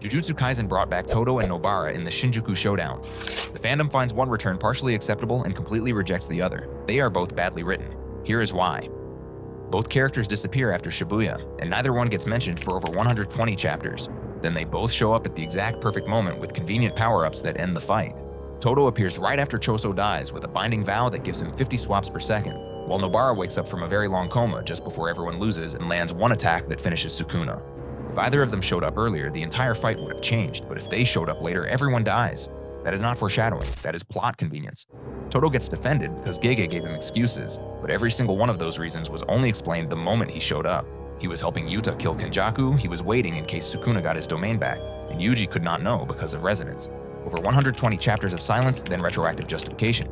Jujutsu Kaisen brought back Todo and Nobara in the Shinjuku Showdown. The fandom finds one return partially acceptable and completely rejects the other. They are both badly written. Here is why. Both characters disappear after Shibuya, and neither one gets mentioned for over 120 chapters. Then they both show up at the exact perfect moment with convenient power-ups that end the fight. Todo appears right after Choso dies with a binding vow that gives him 50 swaps per second, while Nobara wakes up from a very long coma just before everyone loses and lands one attack that finishes Sukuna. If either of them showed up earlier, the entire fight would have changed, but if they showed up later, everyone dies. That is not foreshadowing, that is plot convenience. Todo gets defended because Gege gave him excuses, but every single one of those reasons was only explained the moment he showed up. He was helping Yuta kill Kenjaku, he was waiting in case Sukuna got his domain back, and Yuji could not know because of resonance. Over 120 chapters of silence, then retroactive justification.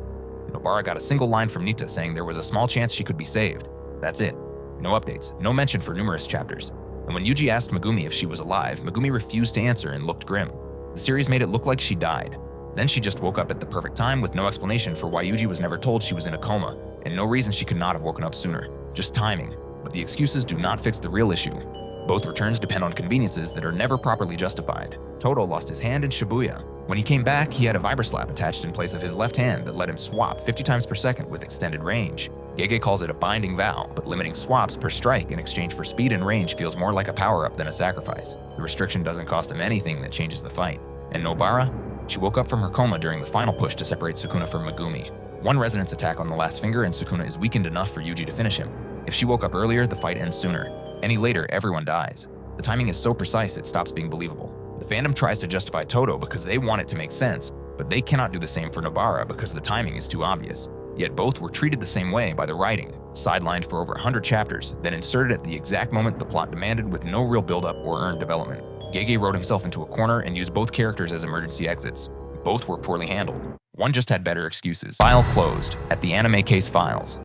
Nobara got a single line from Nita saying there was a small chance she could be saved. That's it. No updates, no mention for numerous chapters. And when Yuji asked Megumi if she was alive, Megumi refused to answer and looked grim. The series made it look like she died. Then she just woke up at the perfect time with no explanation for why Yuji was never told she was in a coma, and no reason she could not have woken up sooner. Just timing. But the excuses do not fix the real issue. Both returns depend on conveniences that are never properly justified. Todo lost his hand in Shibuya. When he came back, he had a vibroslap attached in place of his left hand that let him swap 50 times per second with extended range. Gege calls it a binding vow, but limiting swaps per strike in exchange for speed and range feels more like a power-up than a sacrifice. The restriction doesn't cost him anything that changes the fight. And Nobara? She woke up from her coma during the final push to separate Sukuna from Megumi. One resonance attack on the last finger and Sukuna is weakened enough for Yuji to finish him. If she woke up earlier, the fight ends sooner. Any later, everyone dies. The timing is so precise it stops being believable. The fandom tries to justify Todo because they want it to make sense, but they cannot do the same for Nobara because the timing is too obvious. Yet both were treated the same way by the writing, sidelined for over 100 chapters, then inserted at the exact moment the plot demanded with no real buildup or earned development. Gege wrote himself into a corner and used both characters as emergency exits. Both were poorly handled. One just had better excuses. File closed. At the anime case files.